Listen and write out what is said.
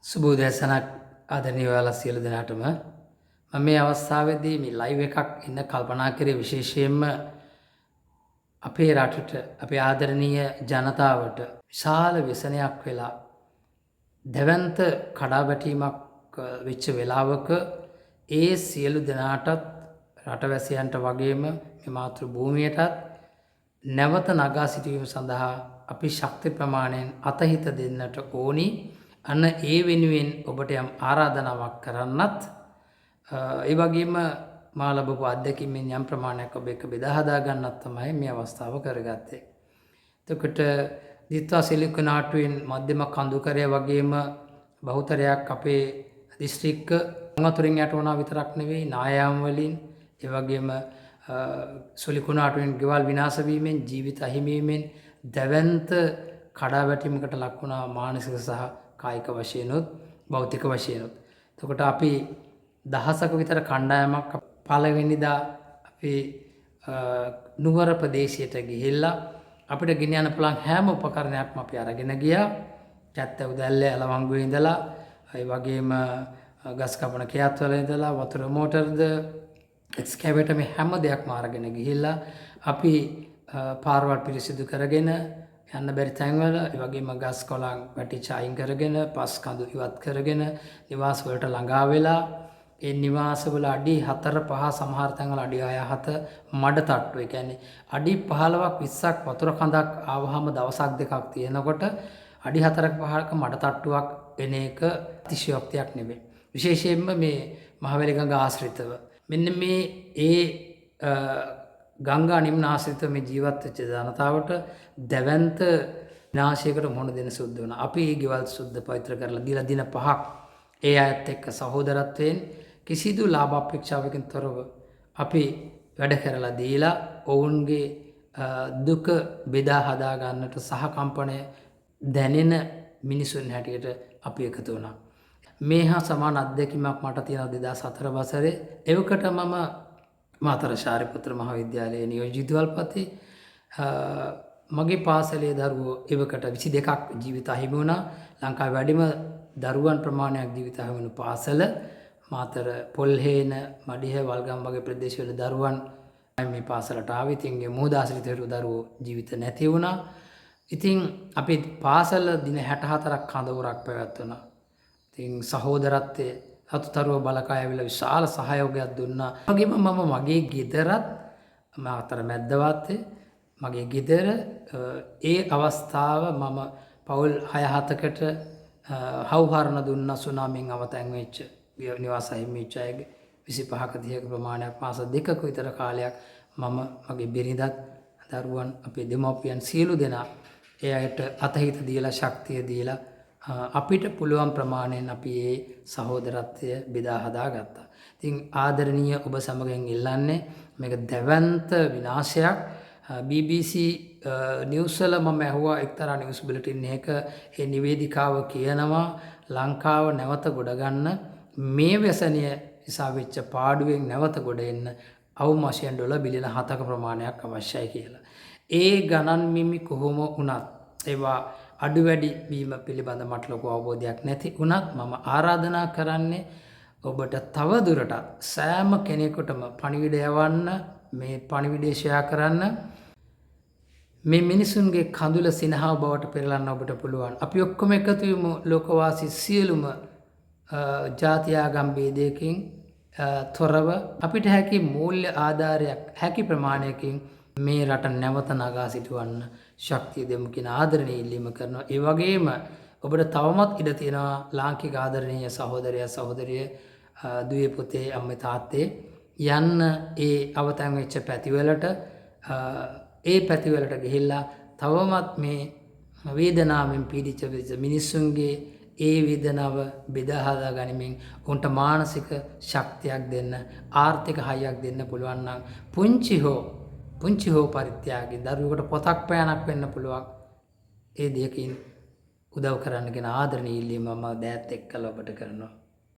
සුබෝදෑසනක් ආදරණීය ඔයාලා සියලු දෙනාටම මම මේ අවස්ථාවේදී මේ ලයිව් එකක් ඉන්න කල්පනා කරේ විශේෂයෙන්ම අපේ රටට අපේ ආදරණීය ජනතාවට විශාල ව්‍යසනයක් වෙලා දැවැන්ත කඩාවැටීමක් වෙච්ච වෙලාවක ඒ සියලු දෙනාටත් රටවැසියන්ට වගේම මේ මාතෘ භූමියටත් නැවත නගා සිටීම සඳහා අපි ශක්ති ප්‍රමාණයෙන් අතහිත දෙන්නට ඕනි. අන්න ඒ වෙනුවෙන් ඔබට යම් ආරාධනාවක් කරන්නත් ඒ වගේම මා ලැබපු අත්දැකීමෙන් යම් ප්‍රමාණයක් ඔබ එක්ක බෙදා හදා ගන්නත් තමයි මේ අවස්ථාව කරගත්තේ. එතකොට දිත්වා සිලිකු නාටුවෙන් මධ්‍යම කඳුකරය වගේම බහුතරයක් අපේ දිස්ත්‍රික්ක අතුරින් යට වුණා විතරක් නෙවෙයි නායාම් වලින් ඒ වගේම සොලිකු නාටුවෙන් ගෙවල් විනාශ වීමෙන් ජීවිත අහිමි වීමෙන් දැවැන්ත කඩාවැටීමකට ලක් වුණා මානසික සහ කායික වශයෙන්ුත් භෞතික වශයෙන්ුත්. එතකොට අපි දහසක විතර කණ්ඩායමක් පළවෙනිදා අපි නුවර ප්‍රදේශයට ගිහිල්ලා අපිට ගෙන යන්න පුළුවන් හැම උපකරණයක්ම අපි අරගෙන ගියා. කැත්තැව් දැල්ල ඇලවංගුවේ ඉඳලා ඒ වගේම ගස් කපන කෑත් වල ඉඳලා වතුර මෝටර්ද එක්ස්කැවේටර් මේ හැම දෙයක්ම අරගෙන ගිහිල්ලා අපි පාරවල් පිරිසිදු කරගෙන යන්න බැරි තැන්වල ඒ වගේම ගස් කොළන් වැටිච්ච අයින් කරගෙන පස් කඳු ඉවත් කරගෙන නිවාස වලට ළඟා වෙලා ඒ නිවාස වල අඩි 4 5 සමහර තැන්වල අඩි 6 7 මඩ තට්ටු. ඒ කියන්නේ අඩි 15ක් 20ක් වතුර කඳක් ආවහම දවසක් දෙකක් තියෙනකොට අඩි 4ක 5ක මඩ තට්ටුවක් එන එක අතිශයෝක්තියක් නෙවෙයි. විශේෂයෙන්ම මේ මහවැලි ගඟ ආශ්‍රිතව මෙන්න මේ ගංගා නිම්න ආශ්‍රිතව මේ ජීවත් වෙච්ච ජනතාවට දැවැන්ත විනාශයකට මුහුණ දෙන්න සුද්ධ වුණා. අපි ඒ ගෙවල් සුද්ධ පවිත්‍ර කරලා දීලා දින 5ක් ඒ අයත් එක්ක සහෝදරත්වයෙන් කිසිදු ලාභ අපේක්ෂාවකින් තොරව අපි වැඩ කරලා දීලා ඔවුන්ගේ දුක බෙදා හදා ගන්නට සහ කම්පණය දැනෙන මිනිසුන් හැටියට අපි එකතු වුණා. මේ හා සමාන අත්දැකීමක් මට තියෙනවා 2004 වසරේ. එවකට මම මාතර ශාරිපුත්‍ර මහාවිද්‍යාලයේ නියෝජිත විදුහල්පති මගේ පාසලේ දරුවෝ එවකට 22ක් ජීවිත අහිමි වුණා. ලංකාවේ වැඩිම දරුවන් ප්‍රමාණයක් ජීවිත අහිමි වුණු පාසල මාතර පොල්හේන මඩිහ වල්ගම් වගේ ප්‍රදේශවල දරුවන් මේ පාසලට ආවේ. ඉතින් මුහුද ආශ්‍රිත දරුවෝ ජීවිත නැති වුණා. ඉතින් අපි පාසල දින 64ක් කඳවුරක් පැවැත්වුණා. ඉතින් සහෝදරත්වයේ අතුතරුව බලකාය ඇවිල්ලා විශාල සහයෝගයක් දුන්නා. වගේම මම මගේ ගෙදරත් මාතර මැද්දවත්තේ මගේ ගෙදර ඒ අවස්ථාව මම පවුල් 6-7කට හවුහරණ දුන්නා. සුනාමියෙන් අවතැන් වෙච්ච නිවාස අහිමි වෙච්ච අයගේ 25ක 30ක ප්‍රමාණයක් මාස 2ක විතර කාලයක් මම මගේ බිරිඳත් දරුවන් අපේ දෙමව්පියන් සියලු දෙනා ඒ අයට අතහිත දීලා ශක්තිය දීලා අපිට පුළුවන් ප්‍රමාණයෙන් අපි ඒ සහෝදරත්වය බෙදා හදා ගත්තා. ඉතින් ආදරණීය ඔබ සමගින් ඉල්ලන්නේ මේක දැවැන්ත විනාශයක්. BBC නිවුස් වල මම ඇහුවා එක්තරා නිවුස් බුලටින් එකක ඒ නිවේදිකාව කියනවා ලංකාව නැවත ගොඩ ගන්න මේ ව්‍යසනය නිසා වෙච්ච පාඩුවෙන් නැවත ගොඩ එන්න අවුම වශයෙන් ඩොලර් බිලියන 7ක ප්‍රමාණයක් අවශ්‍යයි කියලා. ඒ ගණන් මිමි කොහොම වුණත් ඒවා අඩු වැඩි වීම පිළිබඳ මට ලොකු අවබෝධයක් නැති වුණත් මම ආරාධනා කරන්නේ ඔබට තව දුරටත් සෑම කෙනෙකුටම පණිවිඩ යවන්න මේ පණිවිඩය ෂෙයා කරන්න. මේ මිනිසුන්ගේ කඳුල සිනහව බවට පෙරලන්න ඔබට පුළුවන්. අපි ඔක්කොම එකතු වෙමු ලෝකවාසී සියලුම ජාති ආගම් ભેදයකින් තොරව අපිට හැකි මූල්‍ය ආධාරයක් හැකි ප්‍රමාණයකින් මේ රට නැවත නගා සිටවන්න ශක්තිය දෙමු කියන ආදරණීය ඉල්ලීම කරනවා. ඒ වගේම ඔබට තවමත් ඉඩ තියෙනවා ලාංකික ආදරණීය සහෝදරයා සහෝදරිය දුවේ පුතේ අම්මේ තාත්තේ යන්න ඒ අවතැන් වෙච්ච පැතිවලට ඒ පැතිවලට ගිහිල්ලා තවමත් මේ වේදනාවෙන් පීඩිත මිනිස්සුන්ගේ ඒ වේදනාව බෙදා හදා ගනිමින් උන්ට මානසික ශක්තියක් දෙන්න ආර්ථික හයියක් දෙන්න පුළුවන් නම් පුංචි හෝ පරිත්‍යාගී දරුවෙකුට පොතක් පෑනක් වෙන්න පුළුවන්. ඒ දෙයකින් උදව් කරන්න කියන ආදරණීය ඉල්ලීම මම දෑත් එක්කලා ඔබට කරනවා.